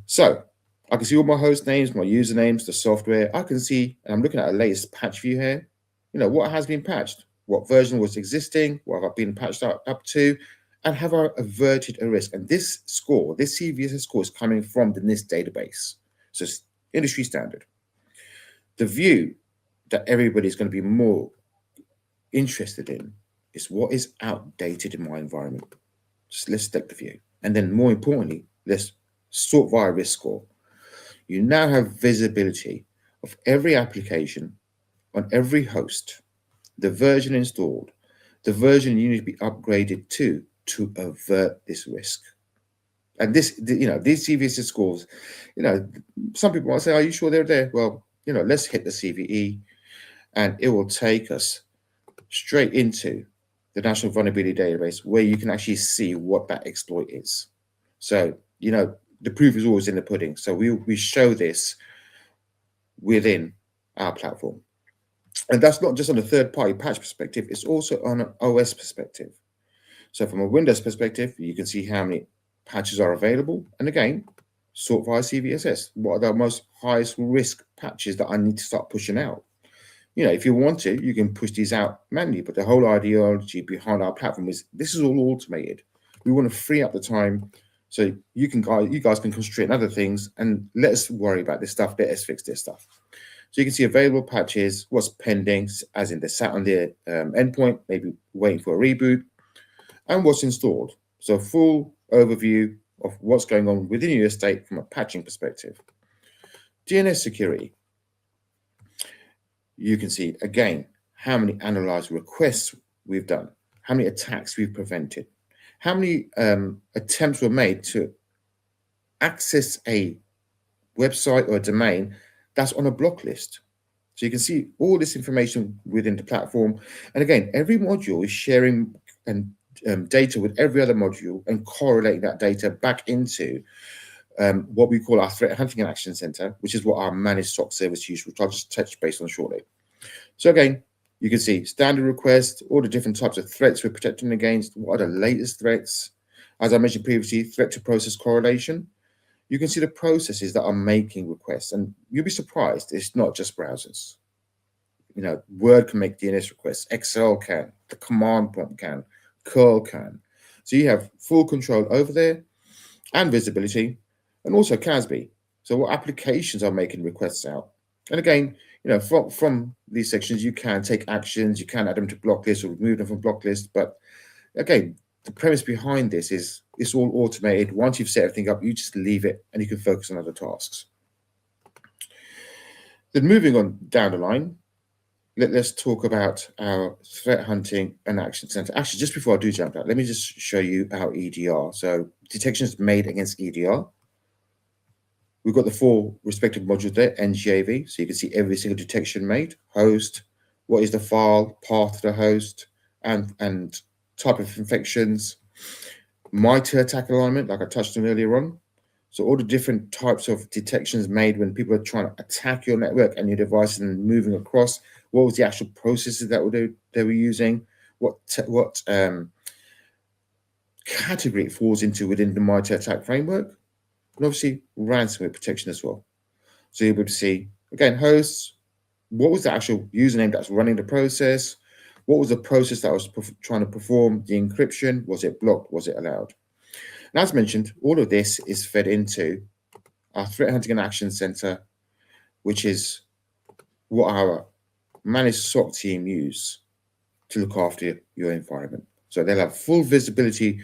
So I can see all my host names, my usernames, the software. I can see, and I'm looking at a latest patch view here, what has been patched. what version was existing, what have I been patched up to, and have I averted a risk? And this score, this CVSS score, is coming from the NIST database. So it's industry standard. The view that everybody's going to be more interested in is what is outdated in my environment. Just let's take the view. And then more importantly, let's sort via risk score. You now have visibility of every application on every host, the version installed, the version you need to be upgraded to avert this risk. And this, these CVSS scores, some people might say, are you sure they're there? Well, let's hit the CVE and it will take us straight into the National Vulnerability Database where you can actually see what that exploit is. So, the proof is always in the pudding. So we show this within our platform. And that's not just on a third-party patch perspective, it's also on an OS perspective. So from a Windows perspective, you can see how many patches are available. And again, sort via CVSS. What are the most highest risk patches that I need to start pushing out? If you want to, you can push these out manually, but the whole ideology behind our platform is this is all automated. We want to free up the time so you guys can concentrate on other things and let us worry about this stuff, let us fix this stuff. So you can see available patches, what's pending, as in they're sat on the endpoint, maybe waiting for a reboot, and what's installed. So full overview of what's going on within your estate from a patching perspective. DNS Security. You can see, again, how many analyzed requests we've done, how many attacks we've prevented, how many attempts were made to access a website or a domain that's on a block list. So you can see all this information within the platform. And again, every module is sharing and data with every other module and correlating that data back into what we call our Threat Hunting and Action Center, which is what our managed SoC service uses, which I'll just touch base on shortly. So again, you can see standard requests, all the different types of threats we're protecting against, what are the latest threats. As I mentioned previously, threat to process correlation. You can see the processes that are making requests, and you'll be surprised, it's not just browsers. Word can make DNS requests, Excel can, the command prompt can, curl can. So you have full control over there and visibility, and also CASB. So what applications are making requests out? And again, from these sections, you can take actions, you can add them to block lists or remove them from block lists. But again, the premise behind this is it's all automated. Once you've set everything up, you just leave it and you can focus on other tasks. Then moving on down the line, let's talk about our Threat Hunting and Action Center. Actually, just before I do jump out, let me just show you our EDR. So detections made against EDR. We've got the 4 respective modules there, NGAV, so you can see every single detection made, host, what is the file, path to the host, and type of infections, MITRE attack alignment, like I touched on earlier on. So all the different types of detections made when people are trying to attack your network and your device and moving across. What was the actual processes that they were using? What category it falls into within the MITRE attack framework? And obviously ransomware protection as well. So you'll be able to see, again, hosts, what was the actual username that's running the process? What was the process that was trying to perform the encryption? Was it blocked? Was it allowed? And as mentioned, all of this is fed into our Threat Hunting and Action Center, which is what our managed SOC team use to look after your environment. So they'll have full visibility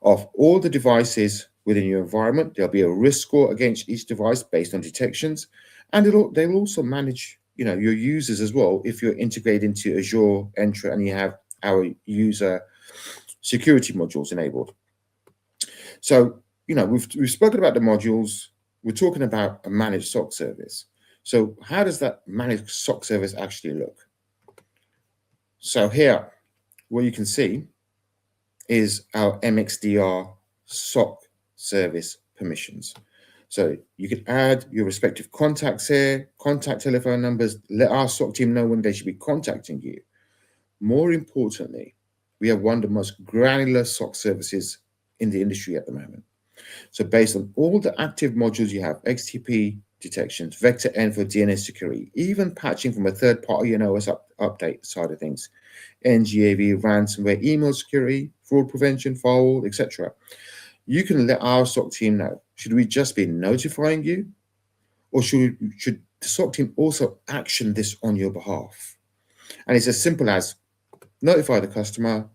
of all the devices within your environment. There'll be a risk score against each device based on detections, and they'll also manage your users as well. If you're integrated into Azure Entra and you have our user security modules enabled. So we've spoken about the modules. We're talking about a managed SOC service. So how does that managed SOC service actually look? So here, what you can see is our MXDR SOC service permissions. So you can add your respective contacts here, contact telephone numbers, let our SOC team know when they should be contacting you. More importantly, we have one of the most granular SOC services in the industry at the moment. So based on all the active modules you have, XTP, detections, vector N for DNS security, even patching from a third-party and OS update side of things, NGAV, ransomware, email security, fraud prevention, firewall, etc. You can let our SOC team know. Should we just be notifying you, or should the SOC team also action this on your behalf? And it's as simple as notify the customer,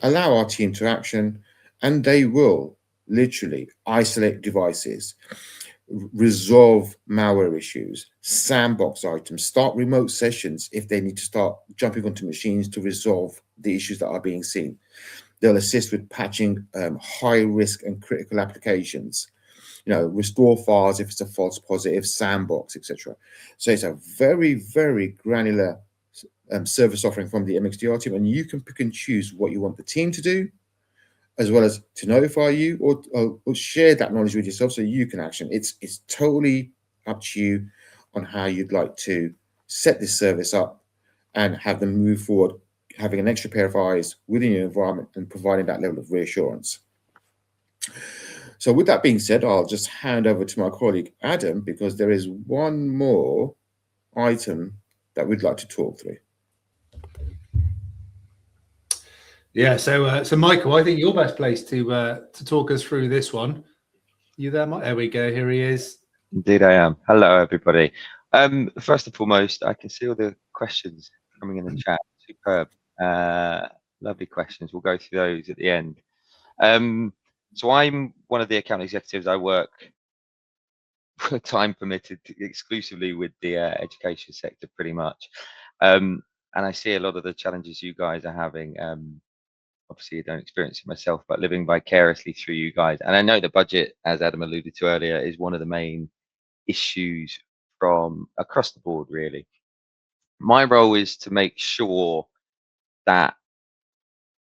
allow our team to action, and they will literally isolate devices, resolve malware issues, sandbox items, start remote sessions if they need to start jumping onto machines to resolve the issues that are being seen. They'll assist with patching high risk and critical applications, restore files if it's a false positive, sandbox, etc. So it's a very, very granular service offering from the MXDR team, and you can pick and choose what you want the team to do, as well as to notify you or share that knowledge with yourself so you can action. It's totally up to you on how you'd like to set this service up and have them move forward, having an extra pair of eyes within your environment and providing that level of reassurance. So with that being said, I'll just hand over to my colleague Adam, because there is one more item that we'd like to talk through. Yeah, so Michael, I think you're best placed to talk us through this one. You there, Mike? There we go. Here he is. Indeed, I am. Hello, everybody. First and foremost, I can see all the questions coming in the chat. Superb. Lovely questions. We'll go through those at the end. So I'm one of the account executives. I work, time permitted, exclusively with the education sector, pretty much. And I see a lot of the challenges you guys are having. Obviously, I don't experience it myself, but living vicariously through you guys. And I know the budget, as Adam alluded to earlier, is one of the main issues from across the board, really. My role is to make sure that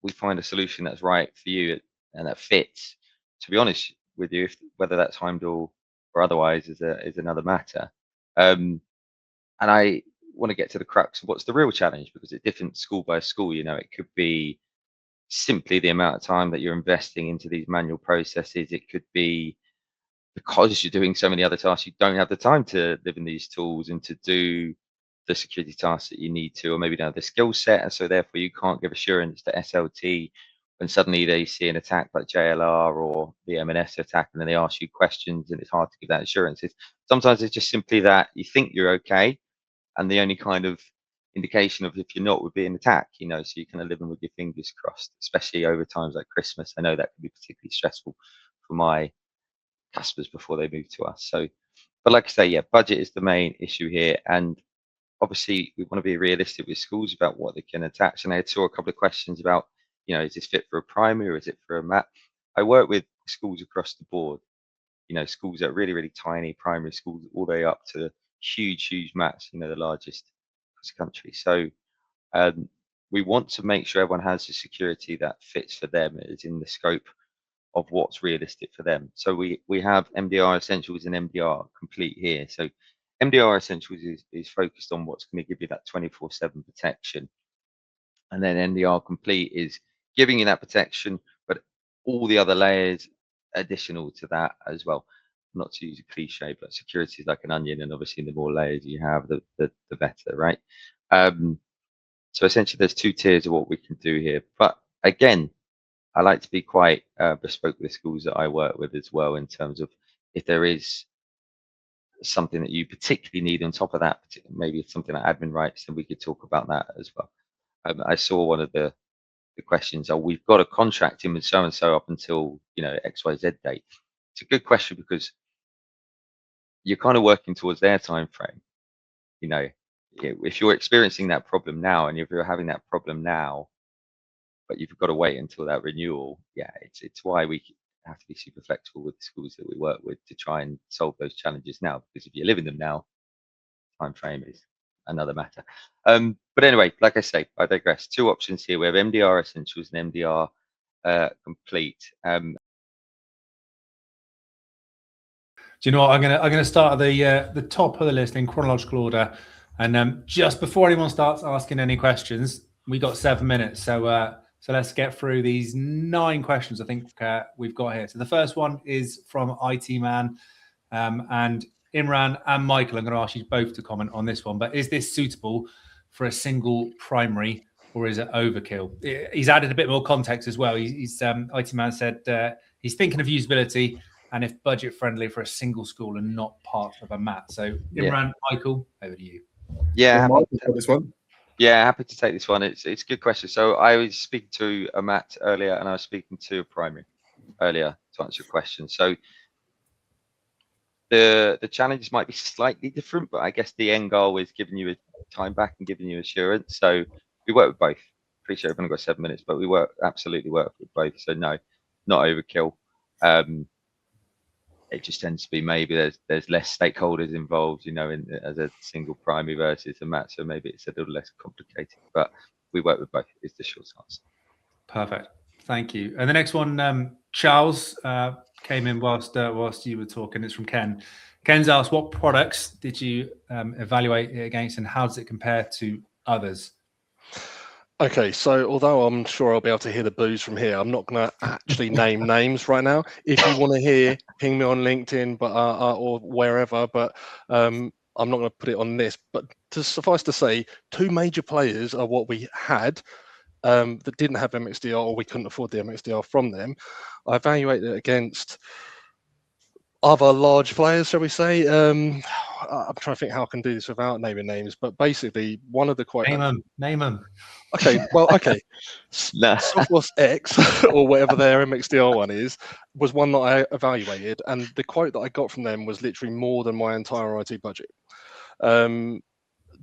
we find a solution that's right for you and that fits. To be honest with you, whether that's Heimdal or otherwise is another matter. And I want to get to the crux of what's the real challenge, because it's different school by school. It could be simply the amount of time that you're investing into these manual processes. It could be because you're doing so many other tasks, you don't have the time to live in these tools and to do the security tasks that you need to, or maybe don't have the skill set, and so therefore you can't give assurance to SLT when suddenly they see an attack like JLR or the M&S attack, and then they ask you questions and it's hard to give that assurance. Sometimes it's just simply that you think you're okay, and the only kind of indication of if you're not would be an attack, so you're kind of living with your fingers crossed, especially over times like Christmas. I know that can be particularly stressful for my customers before they move to us. So, but like I say, yeah, budget is the main issue here, and obviously we want to be realistic with schools about what they can attach. And I saw a couple of questions about, is this fit for a primary or is it for a MAT? I work with schools across the board, schools that are really, really tiny, primary schools, all the way up to huge MATs, the largest across the country. So we want to make sure everyone has the security that fits for them, is in the scope of what's realistic for them. So we have MDR Essentials and MDR Complete here. So MDR Essentials is focused on what's going to give you that 24/7 protection. And then MDR Complete is giving you that protection, but all the other layers additional to that as well. Not to use a cliche, but security is like an onion, and obviously the more layers you have, the better, right? So essentially there's two tiers of what we can do here. But again, I like to be quite bespoke with the schools that I work with as well, in terms of if there is something that you particularly need on top of that, maybe it's something like admin rights, then we could talk about that as well. I saw one of the questions, we've got a contract in with so-and-so up until, XYZ date. It's a good question, because you're kind of working towards their time frame. If you're experiencing that problem now, and if you're having that problem now, but you've got to wait until that renewal, it's why we have to be super flexible with the schools that we work with to try and solve those challenges now, because if you're living them now, time frame is another matter. But anyway, like I say, I digress. Two options here. We have MDR Essentials and MDR Complete. Do you know what? I'm gonna start at the top of the list in chronological order, and just before anyone starts asking any questions, we got 7 minutes, so let's get through these 9 questions I think we've got here. So the first one is from IT Man, and Imran and Michael, I'm going to ask you both to comment on this one, but is this suitable for a single primary or is it overkill? He's added a bit more context as well. He's IT man said he's thinking of usability and if budget friendly for a single school and not part of a MAT. So Imran, Michael, over to you. Yeah, Michael, for this one. Yeah, happy to take this one. It's a good question. So I was speaking to a MAT earlier and I was speaking to a primary earlier to answer your question. So the challenges might be slightly different, but I guess the end goal is giving you a time back and giving you assurance. So we work with both. Appreciate I've only got 7 minutes, but we absolutely work with both. So no, not overkill. It just tends to be maybe there's less stakeholders involved, you know, as a single primary versus a MAT. So maybe it's a little less complicated, but we work with both is the short answer. Perfect. Thank you. And the next one, Charles, came in whilst you were talking. It's from Ken. Ken's asked, what products did you evaluate it against and how does it compare to others? Okay, so although I'm sure I'll be able to hear the boos from here, I'm not going to actually name names right now. If you want to hear, ping me on LinkedIn, but or wherever. But I'm not going to put it on this. But to suffice to say, 2 major players are what we had that didn't have MXDR, or we couldn't afford the MXDR from them. I evaluated it against other large players, shall we say. I'm trying to think how I can do this without naming names, but basically one of the quite name them. Okay, well, okay. Sophos X or whatever their MXDR one is was one that I evaluated, and the quote that I got from them was literally more than my entire IT budget.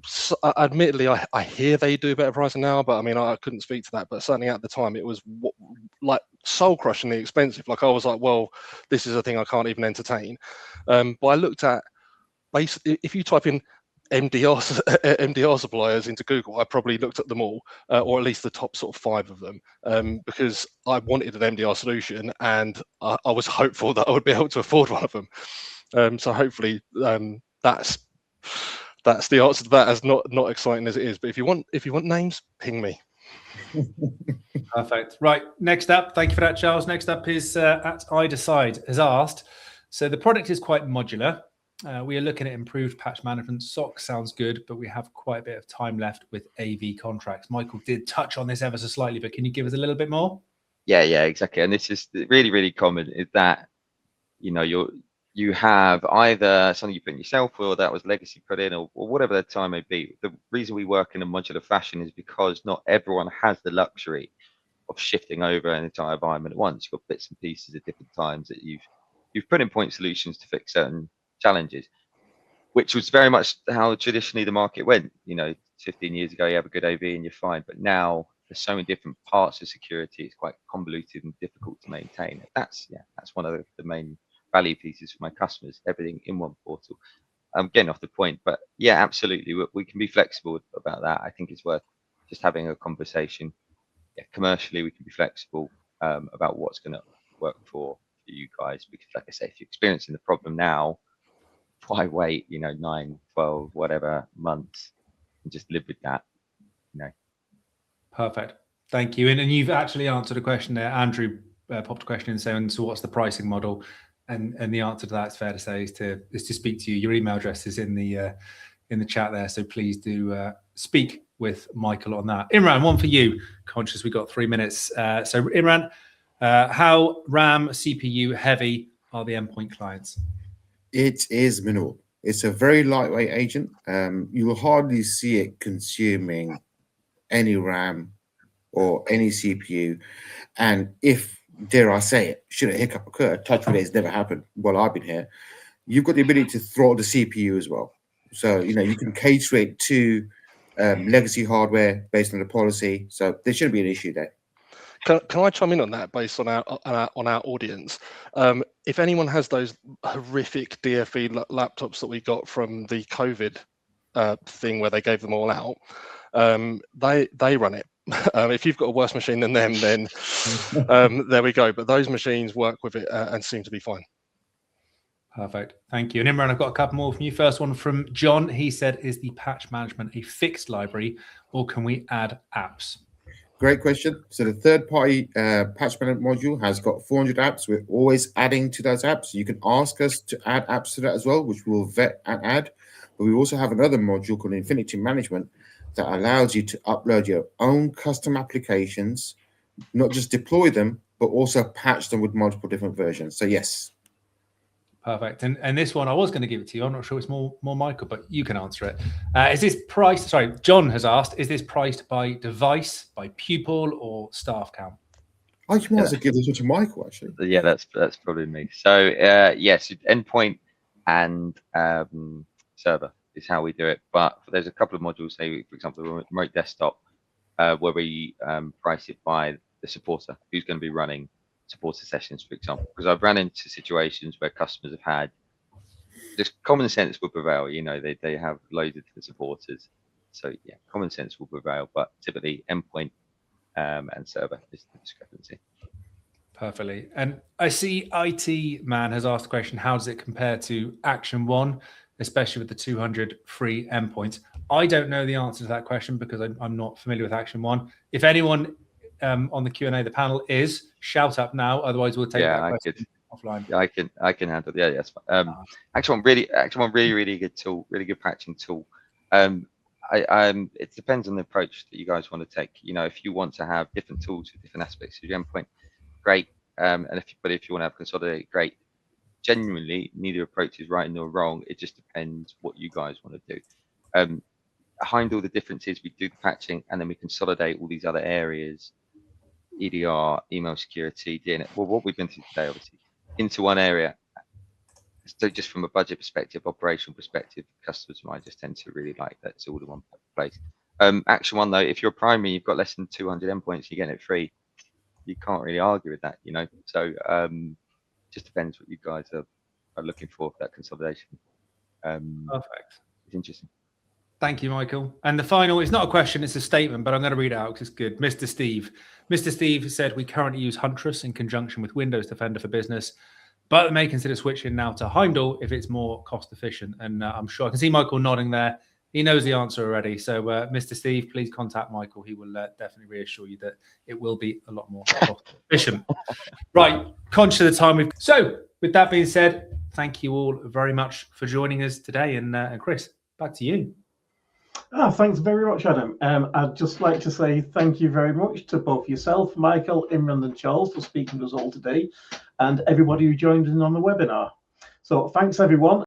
So, admittedly, I hear they do better pricing now, but I mean, I couldn't speak to that. But certainly at the time, it was like soul-crushingly expensive. Like I was like, well, this is a thing I can't even entertain. But I looked at basically, if you type in MDR suppliers into Google, I probably looked at them all, or at least the top sort of 5 of them, because I wanted an MDR solution and I was hopeful that I would be able to afford one of them. So hopefully that's the answer to that, as not exciting as it is. But if you want names, ping me. Perfect. Right. Next up, thank you for that, Charles. Next up is at iDecide has asked. So the product is quite modular. We are looking at improved patch management. SoC sounds good, but we have quite a bit of time left with AV contracts. Michael did touch on this ever so slightly, but can you give us a little bit more? Yeah, exactly. And this is really, really common, is that, you know, you have either something you put in yourself or that was legacy put in or whatever the time may be. The reason we work in a modular fashion is because not everyone has the luxury of shifting over an entire environment at once. You've got bits and pieces at different times that you've put in point solutions to fix certain challenges, which was very much how traditionally the market went. You know, 15 years ago, you have a good AV and you're fine. But now there's so many different parts of security. It's quite convoluted and difficult to maintain. That's one of the main value pieces for my customers. Everything in one portal. I'm getting off the point, but yeah, absolutely, we can be flexible about that. I think it's worth just having a conversation. Yeah, commercially, we can be flexible about what's going to work for you guys, because, like I say, if you're experiencing the problem now, why wait, 9, 12, whatever months, and just live with that, Perfect. Thank you. And you've actually answered a question there. Andrew popped a question in saying, so what's the pricing model? And the answer to that, it's fair to say, is to speak to you. Your email address is in the chat there, so please do speak with Michael on that. Imran, one for you. Conscious we got 3 minutes. So Imran, how RAM, CPU heavy are the endpoint clients? It is minimal. It's a very lightweight agent. You will hardly see it consuming any RAM or any CPU. And if, dare I say it, should a hiccup occur, touch wood, it's never happened while I've been here, you've got the ability to throttle the CPU as well. So, you can cater it to legacy hardware based on the policy. So there shouldn't be an issue there. Can I chime in on that based on our audience? If anyone has those horrific DFE laptops that we got from the COVID thing where they gave them all out, they run it. If you've got a worse machine than them, then there we go. But those machines work with it and seem to be fine. Perfect. Thank you. And Imran, I've got a couple more from you. First one from John. He said, is the patch management a fixed library or can we add apps? Great question. So the third-party patch management module has got 400 apps. We're always adding to those apps. You can ask us to add apps to that as well, which we'll vet and add. But we also have another module called Infinity Management that allows you to upload your own custom applications, not just deploy them, but also patch them with multiple different versions. So yes. Perfect. And this one, I was going to give it to you. I'm not sure it's more Michael, but you can answer it. Is this priced? Sorry, John has asked, is this priced by device, by pupil, or staff count? I might as well give this one to Michael, actually. Yeah, that's probably me. So yes, endpoint and server is how we do it. But there's a couple of modules, say, for example, the remote desktop, where we price it by the supporter who's going to be running supporter sessions, for example, because I've run into situations where customers have had just common sense will prevail. You know, they have loads of different supporters, so yeah, common sense will prevail. But typically, endpoint and server is the discrepancy. Perfectly. And I see IT Man has asked the question: how does it compare to Action One, especially with the 200 free endpoints? I don't know the answer to that question because I'm not familiar with Action One. If anyone on the Q&A, the panel is, shout up now. Otherwise, we'll take that question offline. Yeah, I can handle. Yeah, yes. Action One really good tool, really good patching tool. It depends on the approach that you guys want to take. You know, if you want to have different tools with different aspects of your endpoint, great. And if you want to have consolidate, great. Genuinely, neither approach is right nor wrong. It just depends what you guys want to do. Behind all the differences, we do the patching, and then we consolidate all these other areas, EDR, email security, DNS. Well, what we've been through today, obviously, into one area. So just from a budget perspective, operational perspective, customers might just tend to really like that. It's all in one place. Action One, though, if you're a primary, you've got less than 200 endpoints, you're getting it free. You can't really argue with that, you know. So just depends what you guys are looking for that consolidation. Perfect. It's interesting. Thank you, Michael. And the final is not a question, it's a statement, but I'm going to read it out because it's good. Mr. Steve. Mr. Steve said, we currently use Huntress in conjunction with Windows Defender for Business, but may consider switching now to Heimdal if it's more cost efficient. And I'm sure I can see Michael nodding there. He knows the answer already. So Mr. Steve, please contact Michael. He will definitely reassure you that it will be a lot more cost efficient. Right, conscious of the time. So with that being said, thank you all very much for joining us today. And Chris, back to you. Thanks very much, Adam. I'd just like to say thank you very much to both yourself, Michael, Imran and Charles for speaking to us all today, and everybody who joined in on the webinar. So thanks, everyone.